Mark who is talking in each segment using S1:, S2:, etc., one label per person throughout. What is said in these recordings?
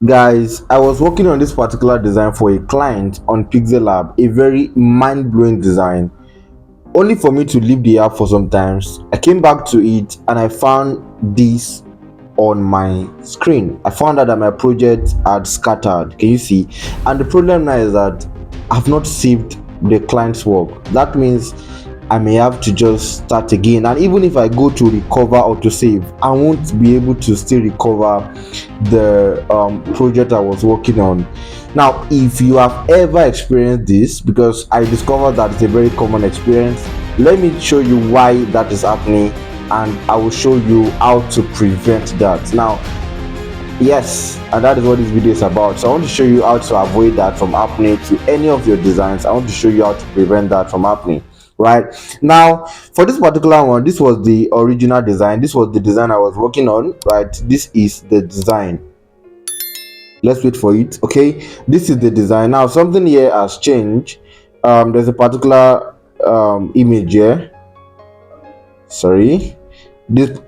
S1: Guys, I was working on this particular design for a client on Pixellab, a very mind-blowing design, only for me to leave the app for some times. I came back to it and I found this on my screen. I found out that my project had scattered. Can you see? And the problem now is that I've not saved the client's work. That means I may have to just start again. And even if I go to recover or to save, I won't be able to still recover the project I was working on. Now, if you have ever experienced this, because I discovered that it's a very common experience, let me show you why that is happening, and I will show you how to prevent that. Now, yes, and that is what this video is about. So I want to show you how to avoid that from happening to any of your designs. I want to show you how to prevent that from happening. Right now, for this particular one, this was the original design. This was the design I was working on. Right, this is the design. Let's wait for it. Okay, this is the design. Now something here has changed. There's a particular image here. Sorry, this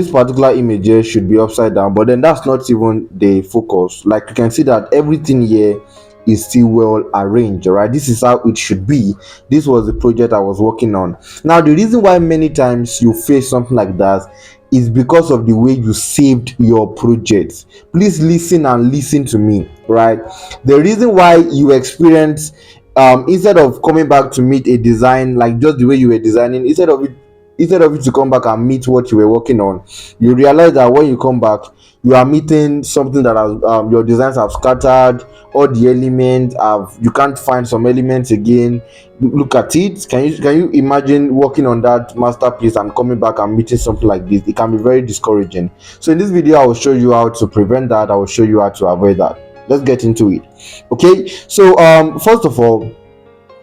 S1: particular image here should be upside down, but then that's not even the focus. Like you can see that everything here is still well arranged. Right, this is how it should be. This was the project I was working on. Now the reason why many times you face something like that is because of the way you saved your project. Please listen and listen to me. Right, the reason why you experience instead of coming back to meet a design like just the way you were designing, instead of you to come back and meet what you were working on, you realize that when you come back, you are meeting something that has your designs have scattered. All the elements have, you can't find some elements again. Look at it. Can you imagine working on that masterpiece and coming back and meeting something like this? It can be very discouraging. So in this video, I will show you how to prevent that. I will show you how to avoid that. Let's get into it. Okay, so first of all,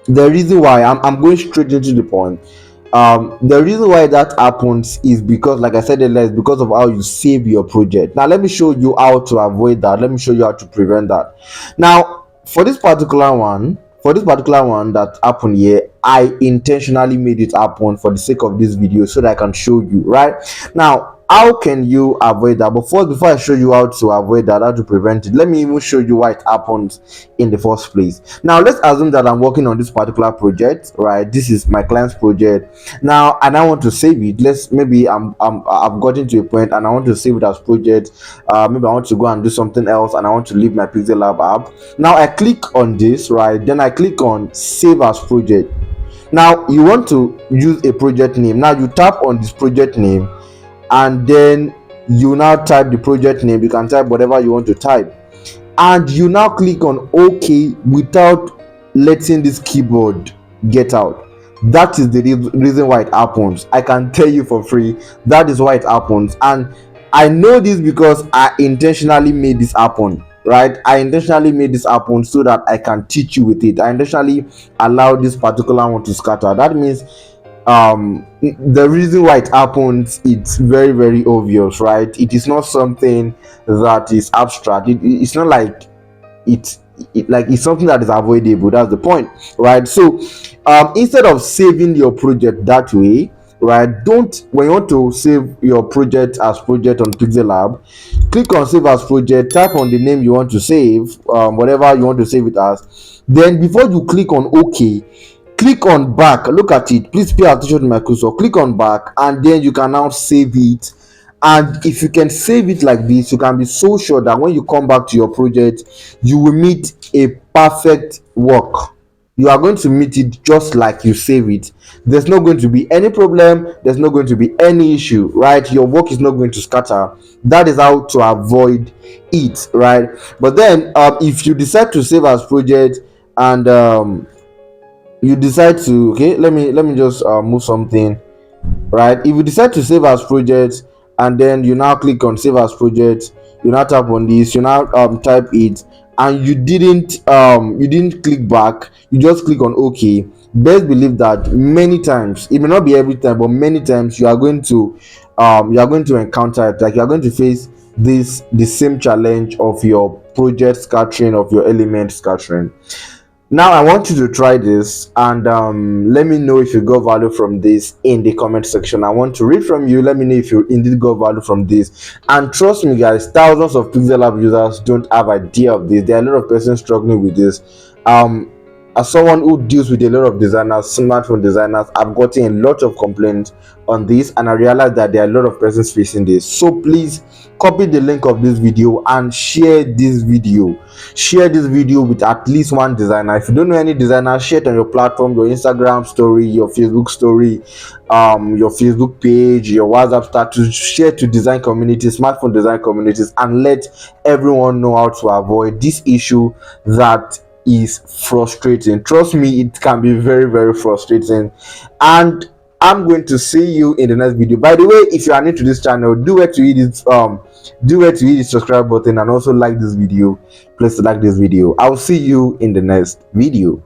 S1: the reason why I'm going straight into the point. The reason why that happens is because, like I said earlier, is because of how you save your project. Now let me show you how to avoid that. Let me show you how to prevent that. Now for this particular one that happened here, I intentionally made it happen for the sake of this video so that I can show you. Right now, how can you avoid that? But first, before I show you how to avoid that, how to prevent it, let me even show you why it happens in the first place. Now let's assume that I'm working on this particular project. Right, this is my client's project now, and I want to save it. Maybe I've gotten to a point and I want to save it as project. Maybe I want to go and do something else and I want to leave my Pixellab app. Now I click on this. Right, then I click on save as project. Now you want to use a project name. Now you tap on this project name, and then you now type the project name. You can type whatever you want to type, and you now click on OK without letting this keyboard get out. That is the reason why it happens. I can tell you for free, that is why it happens. And I know this because I intentionally made this happen. Right, I intentionally made this happen so that I can teach you with it. I intentionally allowed this particular one to scatter. That means the reason why it happens, it's very, very obvious. Right, it is not something that is abstract. It's not like it's something that is avoidable. That's the point. Right, so instead of saving your project that way, right, don't, when you want to save your project as project on Pixellab, click on save as project, type on the name you want to save, whatever you want to save it as. Then before you click on OK, click on back. Look at it, please pay attention to my cursor. Click on back, and then you can now save it. And if you can save it like this, you can be so sure that when you come back to your project, you will meet a perfect work. You are going to meet it just like you save it. There's not going to be any problem, there's not going to be any issue. Right, your work is not going to scatter. That is how to avoid it. Right, but then if you decide to save as project, and you decide to, okay, let me just move something. Right, if you decide to save as project, and then you now click on save as project, you now tap on this, you now type it, and you didn't click back, you just click on OK, best believe that many times, it may not be every time, but many times you are going to encounter it. Like, you are going to face the same challenge of your project scattering, of your element scattering. Now I want you to try this, and let me know if you got value from this in the comment section. I want to read from you. Let me know if you indeed got value from this. And trust me guys, thousands of Pixellab users don't have idea of this. There are a lot of persons struggling with this. As someone who deals with a lot of designers, smartphone designers, I've gotten a lot of complaints on this, and I realized that there are a lot of persons facing this. So please copy the link of this video and share this video. Share this video with at least one designer. If you don't know any designer, share it on your platform, your Instagram story, your Facebook story, your Facebook page, your WhatsApp status. Share to design communities, smartphone design communities, and let everyone know how to avoid this issue that is frustrating. Trust me, it can be very, very frustrating. And I'm going to see you in the next video. By the way, if you are new to this channel, do it to hit it do it to hit the subscribe button, and also like this video. Please like this video. I'll see you in the next video.